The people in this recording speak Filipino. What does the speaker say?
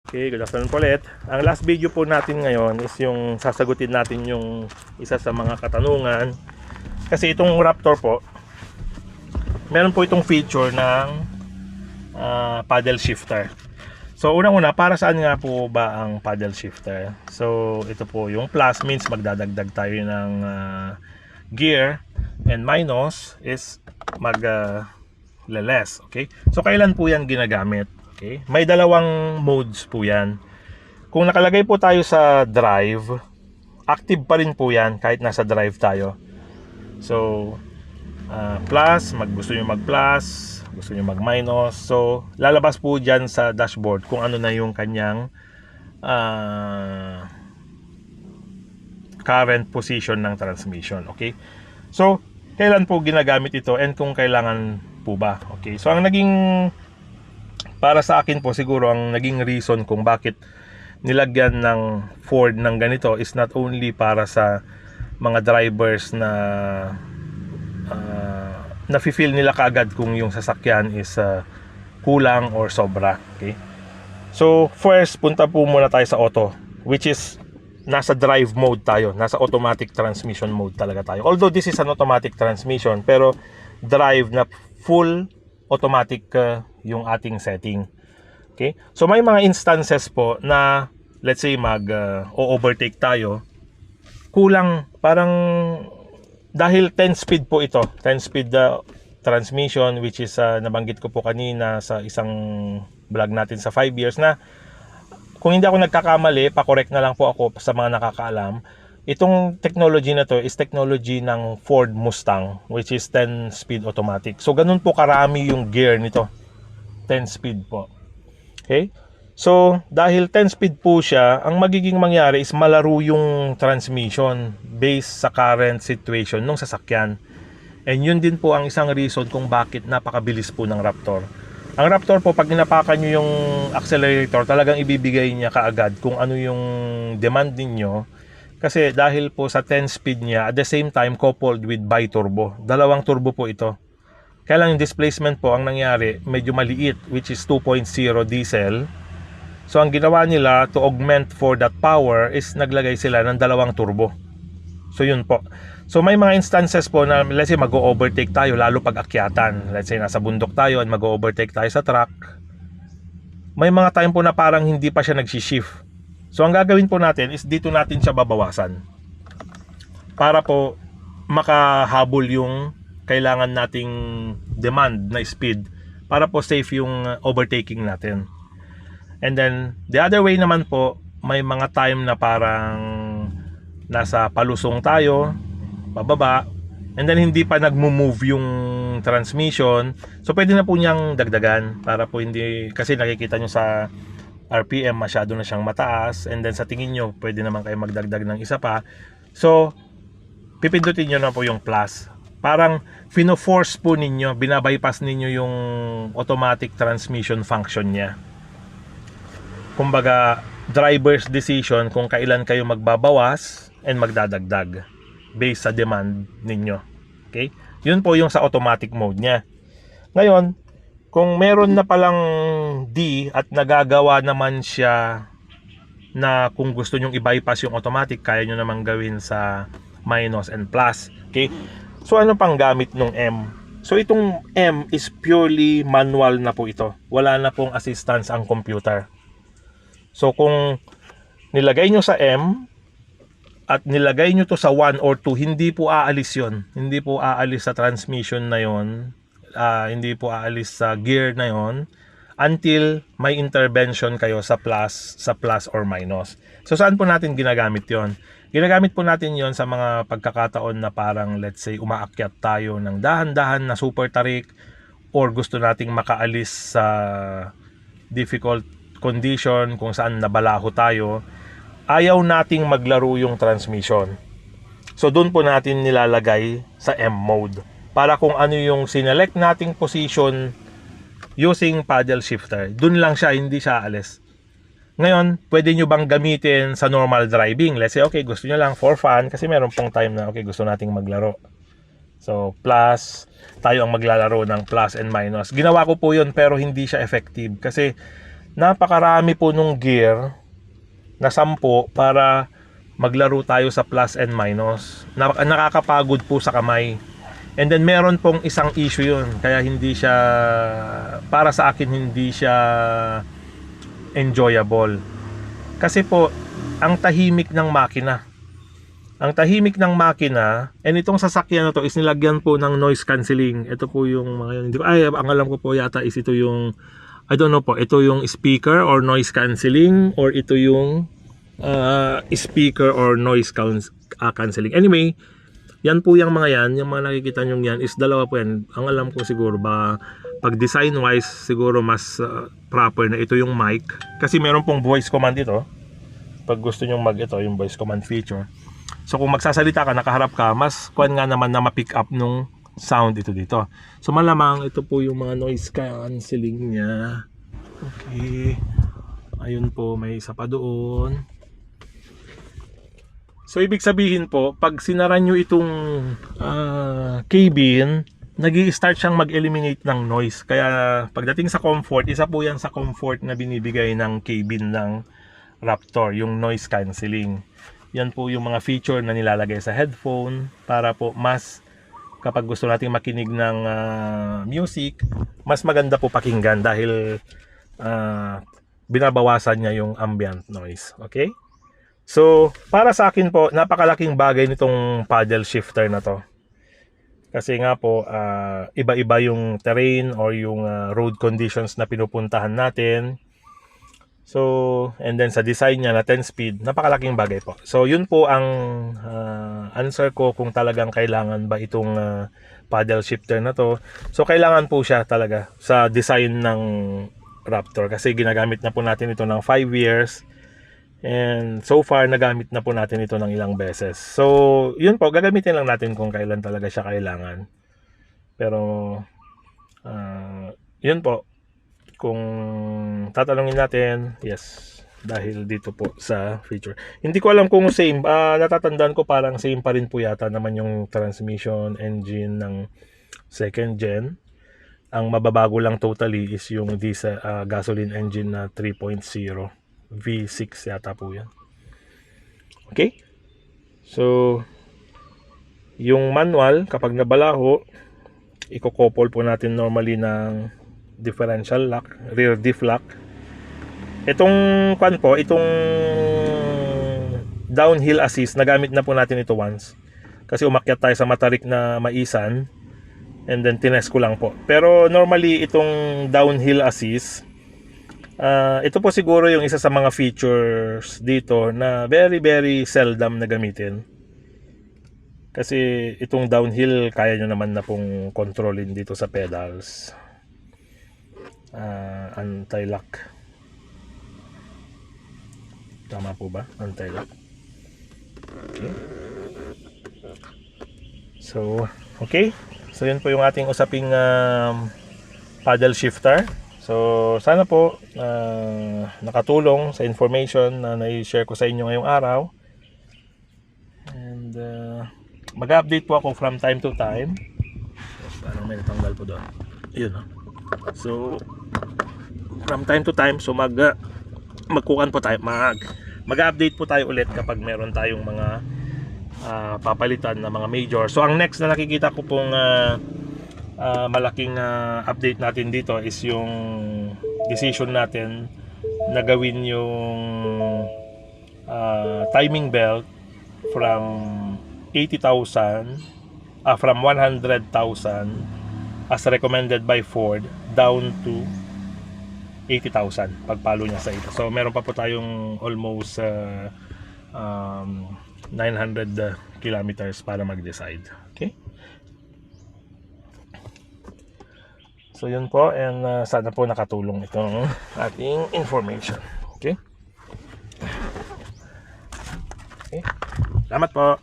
Okay, good afternoon po ulit. Ang last video po natin ngayon is yung sasagutin natin yung isa sa mga katanungan. Kasi itong Raptor po, meron po itong feature ng paddle shifter. So unang-una, para saan nga po ba ang paddle shifter? So ito po yung plus means magdadagdag tayo ng gear, and minus is less. Okay? So kailan po yan ginagamit? Okay? May dalawang modes po yan. Kung nakalagay po tayo sa drive, active pa rin po yan kahit nasa drive tayo. So plus, gusto nyo mag plus, gusto nyo mag minus. So lalabas po dyan sa dashboard kung ano na yung kanyang current position ng transmission. Okay? So kailan po ginagamit ito and kung kailangan po ba? Okay? So ang naging para sa akin po siguro ang naging reason kung bakit nilagyan ng Ford ng ganito is not only para sa mga drivers na nafi-feel nila kaagad kung yung sasakyan is kulang or sobra. Okay? So first, punta po muna tayo sa auto, which is nasa drive mode tayo, nasa automatic transmission mode talaga tayo. Although this is an automatic transmission, pero drive na full automatic yung ating setting. Okay? So may mga instances po na let's say o-overtake tayo, kulang, parang dahil 10 speed po ito, 10 speed transmission, which is nabanggit ko po kanina sa isang vlog natin sa 5 years na kung hindi ako nagkakamali, pa-correct na lang po ako sa mga nakakaalam. Itong technology na to is technology ng Ford Mustang, which is 10 speed automatic. So ganun po karami yung gear nito, 10 speed po. Okay? So dahil 10 speed po siya, ang magiging mangyari is malaro yung transmission based sa current situation ng sasakyan. And yun din po ang isang reason kung bakit napakabilis po ng Raptor. Ang Raptor po, pag inapakan nyo yung accelerator, talagang ibibigay niya kaagad kung ano yung demand ninyo. Kasi dahil po sa 10 speed niya, at the same time coupled with bi-turbo. Dalawang turbo po ito. Kaya lang yung displacement po, ang nangyari, medyo maliit, which is 2.0 diesel. So ang ginawa nila to augment for that power is naglagay sila ng dalawang turbo. So yun po. So may mga instances po na let's say mag-overtake tayo lalo pag akyatan. Let's say nasa bundok tayo at mag-overtake tayo sa truck. May mga time po na parang hindi pa siya nag-shift. So ang gagawin po natin is dito natin siya babawasan. Para po makahabol yung kailangan nating demand na speed para po safe yung overtaking natin. And then the other way naman po, may mga time na parang nasa palusong tayo, pababa, and then hindi pa nagmo-move yung transmission. So pwede na po niyang dagdagan para po hindi, kasi nakikita nyo sa RPM masyado na siyang mataas, and then sa tingin nyo pwede naman kayo magdagdag ng isa pa. So pipindutin nyo na po yung plus. Parang fino-force po ninyo, binabypass ninyo yung automatic transmission function niya. Kumbaga driver's decision kung kailan kayo magbabawas and magdadagdag based sa demand ninyo. Okay? Yun po yung sa automatic mode niya. Ngayon, kung meron na palang D at nagagawa naman siya na kung gusto nyong i-bypass yung automatic, kaya nyo naman gawin sa minus and plus. Okay? So ano pang gamit ng M? So itong M is purely manual na po ito. Wala na pong assistance ang computer. So kung nilagay nyo sa M at nilagay nyo to sa 1 or 2, hindi po aalis yon. Hindi po aalis sa transmission na yon. Hindi po aalis sa gear na yon until may intervention kayo sa plus or minus. So saan po natin ginagamit yon? Ginagamit po natin yon sa mga pagkakataon na parang let's say umaakyat tayo ng dahan-dahan na super tarik, or gusto nating makaalis sa difficult condition kung saan nabalaho tayo, ayaw nating maglaro yung transmission. So doon po natin nilalagay sa M mode para kung ano yung sinelect nating position using paddle shifter, doon lang siya, hindi siya aalis. Ngayon, pwede nyo bang gamitin sa normal driving? Let's say, okay, gusto nyo lang for fun kasi meron pong time na okay, gusto nating maglaro. So, plus, tayo ang maglalaro ng plus and minus. Ginawa ko po yun pero hindi siya effective kasi napakarami po nung gear na 10 para maglaro tayo sa plus and minus. Nakakapagod po sa kamay. And then meron pong isang issue yun, kaya hindi siya, para sa akin hindi siya enjoyable. Kasi po, ang tahimik ng makina. Ang tahimik ng makina, and itong sasakyan na to is nilagyan po ng noise cancelling. Ito po yung mga, ang alam ko po yata is ito yung, I don't know po, ito yung speaker or noise cancelling, or ito yung speaker or noise cancelling. Anyway, yan po yung mga yan, yung mga nakikita nyo yan is dalawa po yan. Ang alam ko siguro ba, pag design wise siguro mas proper na ito yung mic, kasi meron pong voice command ito pag gusto nyo ito yung voice command feature. So kung magsasalita ka, nakaharap ka, mas kuan nga naman na ma-pick up nung sound ito dito. So malamang ito po yung mga noise cancelling niya. Okay, ayun po, may isa pa doon. So ibig sabihin po, pag sinara nyo itong cabin, nag-i-start siyang mag-eliminate ng noise. Kaya pagdating sa comfort, isa po yan sa comfort na binibigay ng cabin ng Raptor, yung noise cancelling. Yan po yung mga feature na nilalagay sa headphone para po mas, kapag gusto nating makinig ng music, mas maganda po pakinggan dahil binabawasan niya yung ambient noise. Okay? So, para sa akin po, napakalaking bagay nitong paddle shifter na to. Kasi nga po, iba-iba yung terrain or yung road conditions na pinupuntahan natin. So, and then sa design niya na 10 speed, napakalaking bagay po. So, yun po ang answer ko kung talagang kailangan ba itong paddle shifter na to. So, kailangan po siya talaga sa design ng Raptor. Kasi ginagamit na po natin ito ng 5 years. And so far, nagamit na po natin ito ng ilang beses. So, yun po, gagamitin lang natin kung kailan talaga siya kailangan. Pero, yun po, kung tatanungin natin, yes, dahil dito po sa feature. Hindi ko alam kung same, natatandaan ko parang same pa rin po yata naman yung transmission engine ng second gen. Ang mababago lang totally is yung diesel, gasoline engine na 3.0. V6 yata po yan. Okay? So, yung manual, kapag nabalaho, i-couple po natin normally ng differential lock, rear diff lock. Itong itong downhill assist, nagamit na po natin ito once. Kasi umakyat tayo sa matarik na maisan, and then tinest ko lang po. Pero normally, itong downhill assist, ito po siguro yung isa sa mga features dito na very very seldom na gamitin. Kasi itong downhill kaya nyo naman na pong kontrolin dito sa pedals. Anti-lock. Tama po ba? Anti-lock. Okay. So, okay. So yun po yung ating usaping paddle shifter. So, sana po nakatulong sa information na nai-share ko sa inyo ngayong araw. And mag-update po ako from time to time. Parang may natanggal po doon. Yun, no? So, from time to time, so mag-update po tayo ulit kapag meron tayong mga papalitan na mga major. So, ang next na nakikita ko pong malaking update natin dito is yung decision natin na gawin yung timing belt from 80,000 from 100,000 as recommended by Ford down to 80,000 pagpalo niya sa ito. So meron pa po tayong almost 900 kilometers para mag-decide. Okay? So yun po, and sana po nakatulong itong ating information. Okay? Okay. Salamat po.